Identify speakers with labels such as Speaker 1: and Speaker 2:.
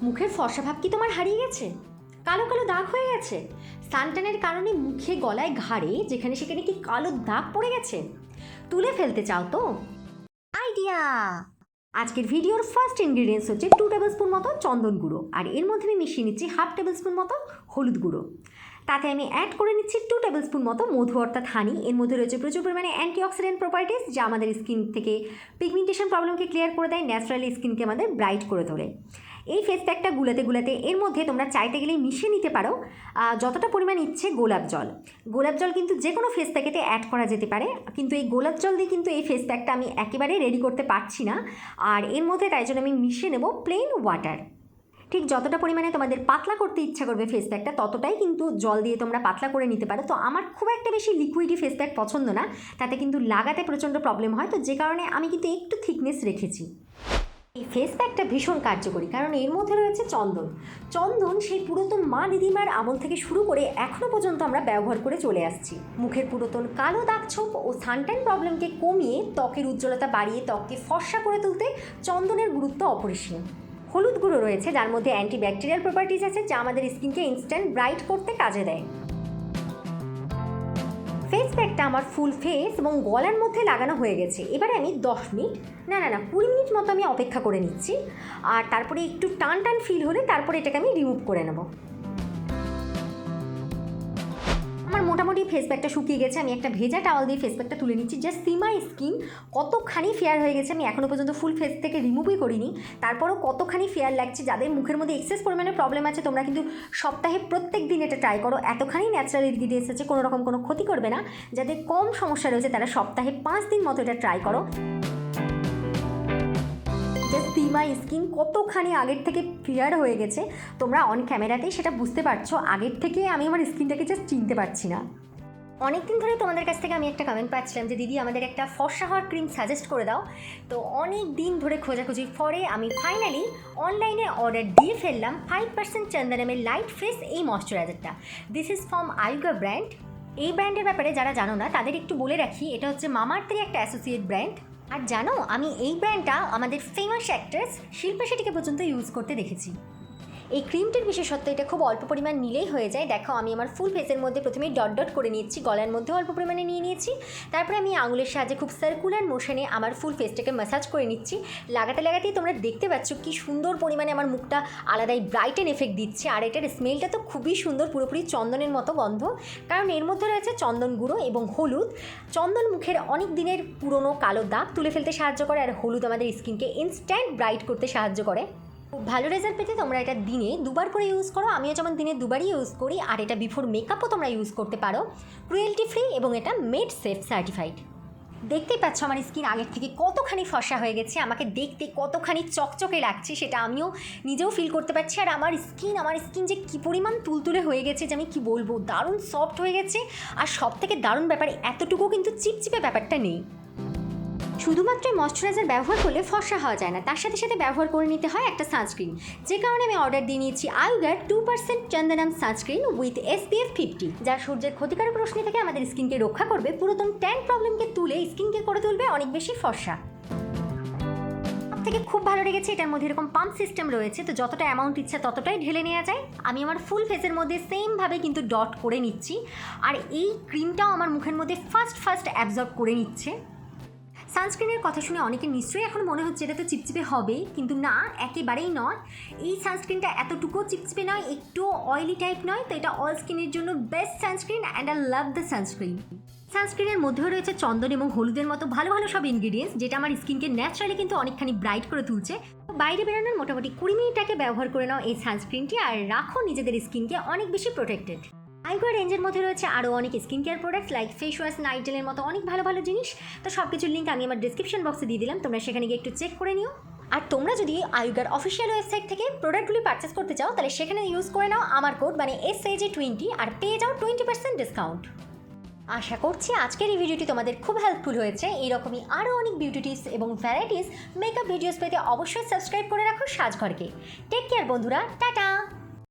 Speaker 1: মুখের ফর্সা ভাব কি তোমার হারিয়ে গেছে? কালো কালো দাগ হয়ে গেছে? সানট্যানের কারণে মুখে গলায় ঘাড়ে যেখানে সেখানে কি কালো দাগ পড়ে গেছে? তুলে ফেলতে চাও তো? আইডিয়া! আজকের ভিডিওর ফার্স্ট ইনগ্রিডিয়েন্টস হচ্ছে 2 টেবিল স্পুন মতো চন্দন গুঁড়ো, আর এর মধ্যে আমি মিশিয়ে নিচ্ছি 1/2 টেবিল স্পুন মতো হলুদ গুঁড়ো। তাতে আমি অ্যাড করে নিচ্ছি 2 টেবিল স্পুন মতো মধু অর্থাৎ হানি। এর মধ্যে রয়েছে প্রচুর পরিমাণে অ্যান্টিঅক্সিডেন্ট প্রপার্টিস, যা আমাদের স্কিন থেকে পিগমেন্টেশন প্রবলেমকে ক্লিয়ার করে দেয়, ন্যাচারালি স্কিনকে আমাদের ব্রাইট করে তোলে। এই ফেস প্যাকটা গুলাতে গুলাতে এর মধ্যে তোমরা চাইতে গেলেই মিশিয়ে নিতে পারো যতটা পরিমাণ ইচ্ছে গোলাপ জল। গোলাপ জল কিন্তু যে কোনো ফেস প্যাকেতে অ্যাড করা যেতে পারে, কিন্তু এই গোলাপ জল দিয়ে কিন্তু এই ফেস প্যাকটা আমি একেবারে রেডি করতে পারছি না। আর এর মধ্যে তাই জন্য আমি মিশিয়ে নেব প্লেন ওয়াটার। ঠিক যতটা পরিমাণে তোমাদের পাতলা করতে ইচ্ছা করবে ফেস প্যাকটা, ততটাই কিন্তু জল দিয়ে তোমরা পাতলা করে নিতে পারো। তো আমার খুব একটা বেশি লিকুইডি ফেস প্যাক পছন্দ না, তাতে কিন্তু লাগাতে প্রচণ্ড প্রবলেম হয়, তো যে কারণে আমি কিন্তু একটু থিকনেস রেখেছি। এই ফেস প্যাকটা ভীষণ কার্যকরী, কারণ এর মধ্যে রয়েছে চন্দন। চন্দন সেই পুরাতন মা দিদিমার আমল থেকে শুরু করে এখনও পর্যন্ত আমরা ব্যবহার করে চলে আসছি। মুখের পুরাতন কালো দাগ ছোপ ও সানট্যান প্রবলেমকে কমিয়ে ত্বকের উজ্জ্বলতা বাড়িয়ে ত্বককে ফর্সা করে তুলতে চন্দনের গুরুত্ব অপরিসীম। হলুদ গুঁড়ো রয়েছে যার মধ্যে অ্যান্টিব্যাকটেরিয়াল প্রপার্টিজ আছে, যা আমাদের স্কিনকে ইনস্ট্যান্ট ব্রাইট করতে কাজে দেয়। ফেস প্যাকটা আমার ফুল ফেস এবং গলার মধ্যে লাগানো হয়ে গেছে। এবারে আমি 10 মিনিট না 20 মিনিট মতো আমি অপেক্ষা করে নিচ্ছি, আর তারপরে একটু টান টান ফিল হলে তারপরে এটাকে আমি রিমুভ করে নেব। আমার মোটামুটি ফেস প্যাকটা শুকিয়ে গেছে, আমি একটা ভেজা টাওয়াল দিয়ে ফেস প্যাকটা তুলে নিচ্ছি। জাস্ট সি মাই স্কিন কতখানি ফেয়ার হয়ে গেছে। আমি এখনও পর্যন্ত ফুল ফেস থেকে রিমুভই করিনি, তারপরও কতখানি ফেয়ার লাগছে। যাদের মুখের মধ্যে এক্সেস পরিমাণে প্রবলেম আছে, তোমরা কিন্তু সপ্তাহে প্রত্যেক দিন এটা ট্রাই করো। এতখানি ন্যাচারাল ইনগ্রিডিয়েন্টস আছে, কোনো রকম কোনো ক্ষতি করবে না। যাদের কম সমস্যা রয়েছে তারা সপ্তাহে 5 দিন মতো এটা ট্রাই করো। জাস্ট সি মাই স্কিন কতখানি আগের থেকে ফেয়ার হয়ে গেছে। তোমরা অন ক্যামেরাতেই সেটা বুঝতে পারছো, আগের থেকে আমি আমার স্কিনটাকে জাস্ট চিনতে পারছি না। অনেকদিন ধরে তোমাদের কাছ থেকে আমি একটা কমেন্ট পাচ্ছিলাম যে দিদি আমাদের একটা ফর্সা হওয়ার ক্রিম সাজেস্ট করে দাও। তো অনেক দিন ধরে খোঁজাখুঁজির পরে আমি ফাইনালি অনলাইনে অর্ডার দিয়ে ফেললাম 5% চন্দনামের লাইট ফেস এই ময়শ্চারাইজারটা। This is from Ayuga brand. এই ব্র্যান্ডের ব্যাপারে যারা জানো না তাদের একটু বলে রাখি, এটা হচ্ছে মামাআর্থেরই একটা অ্যাসোসিয়েট ব্র্যান্ড। আর জানো, আমি এই ব্র্যান্ডটা আমাদের ফেমাস অ্যাক্ট্রেস শিল্পা শেট্টিকে পর্যন্ত ইউজ করতে দেখেছি। এই ক্রিমটির বিশেষত্ব এটা খুব অল্প পরিমাণ নিলেই হয়ে যায়। দেখো, আমি আমার ফুল ফেসের মধ্যে প্রথমেই ডট ডট করে নিচ্ছি, গলার মধ্যে অল্প পরিমাণে নিয়ে নিয়েছি। তারপরে আমি আঙুলের সাহায্যে খুব সার্কুলার মোশনে আমার ফুল ফেসটাকে ম্যাসাজ করে নিচ্ছি। লাগাতে লাগাতেই তোমরা দেখতে পাচ্ছ কি সুন্দর পরিমাণে আমার মুখটা আলাদাই ব্রাইটেন এফেক্ট দিচ্ছে। আর এটার স্মেলটা তো খুবই সুন্দর, পুরোপুরি চন্দনের মতো গন্ধ, কারণ এর মধ্যে রয়েছে চন্দন গুঁড়ো এবং হলুদ। চন্দন মুখের অনেক দিনের পুরনো কালো দাগ তুলে ফেলতে সাহায্য করে, আর হলুদ আমাদের স্কিনকে ইনস্ট্যান্ট ব্রাইট করতে সাহায্য করে। খুব ভালো রেজাল্ট পেতে তোমরা এটা দিনে 2 বার করে ইউজ করো। আমিও যেমন দিনে 2 বারই ইউজ করি। আর এটা বিফোর মেকআপও তোমরা ইউজ করতে পারো, ক্রুয়েলটি ফ্রি এবং এটা মেড সেফ সার্টিফাইড। দেখতেই পাচ্ছ আমার স্কিন আগের থেকে কতখানি ফর্সা হয়ে গেছে, আমাকে দেখতে কতখানি চকচকে লাগছে সেটা আমিও নিজেও ফিল করতে পারছি। আর আমার স্কিন যে কী পরিমাণ তুলতুলে হয়ে গেছে যে আমি কি বলবো, দারুণ সফট হয়ে গেছে। আর সব থেকে দারুণ ব্যাপার, এতটুকু কিন্তু চিপচিপে ব্যাপারটা নেই। শুধুমাত্র ময়শ্চারাইজার ব্যবহার করলে ফর্সা হওয়া যায় না, তার সাথে সাথে ব্যবহার করে নিতে হয় একটা সানস্ক্রিন। যে কারণে আমি অর্ডার দিয়ে নিয়েছি আয়ুগার 2% চন্দনাম সানস্ক্রিন উইথ SPF 50, যা সূর্যের ক্ষতিকারক রশ্মি থেকে আমাদের স্কিনকে রক্ষা করবে, পুরাতন ট্যান প্রবলেমকে তুলে স্কিনকে করে তুলবে অনেক বেশি ফর্সা। থেকে খুব ভালো লেগেছে, এটার মধ্যে এরকম পাম্প সিস্টেম রয়েছে, তো যতটা অ্যামাউন্ট ইচ্ছা ততটাই ঢেলে নেওয়া যায়। আমি আমার ফুল ফেসের মধ্যে সেমভাবে কিন্তু ডট করে নিচ্ছি, আর এই ক্রিমটাও আমার মুখের মধ্যে ফার্স্ট অ্যাবজর্ব করে নিচ্ছে। সানস্ক্রিনের কথা শুনে অনেকের নিশ্চয়ই এখন মনে হচ্ছে এটা তো চিপচিপে হবে, কিন্তু না, একেবারেই নয়। এই সানস্ক্রিনটা এতটুকুও চিপচিপে নয়, একটু অয়েলি টাইপ নয়, তো এটা অল স্কিনের জন্য best sunscreen and I love the sunscreen. সানস্ক্রিনের মধ্যেও রয়েছে চন্দন এবং হলুদের মতো ভালো ভালো সব ইনগ্রিডিয়েন্টস, যেটা আমার স্কিনকে ন্যাচারালি কিন্তু অনেকখানি ব্রাইট করে তুলছে। বাইরে বেরোনোর মোটামুটি 20 মিনিট আগে ব্যবহার করে নাও এই সানস্ক্রিনটি, আর রাখো নিজেদের স্কিনকে অনেক বেশি প্রোটেক্টেড। আইগো রেঞ্জের মধ্যে রয়েছে আরও অনেক skin care products like face wash, night জেলের মতো অনেক ভালো ভালো জিনিস। তো সব কিছুর লিঙ্ক আমি আমার ডিসক্রিপশন বক্সে দিয়ে দিলাম, তোমরা সেখানে গিয়ে একটু চেক করে নিও। আর তোমরা যদি আয়ুগার অফিসিয়াল ওয়েবসাইট থেকে প্রোডাক্টগুলি পারচেস করতে চাও, তাহলে সেখানে ইউজ করে নাও আমার কোড মানে SAJ20 আর পেয়ে যাও 20% ডিসকাউন্ট। আশা করছি আজকের এই ভিডিওটি তোমাদের খুব হেল্পফুল হয়েছে। এইরকমই আরও অনেক বিউটি টিপস এবং ভ্যারাইটিস মেকআপ ভিডিওস পেতে অবশ্যই সাবস্ক্রাইব করে রাখো সাজঘরকে। টেক কেয়ার বন্ধুরা, টাটা।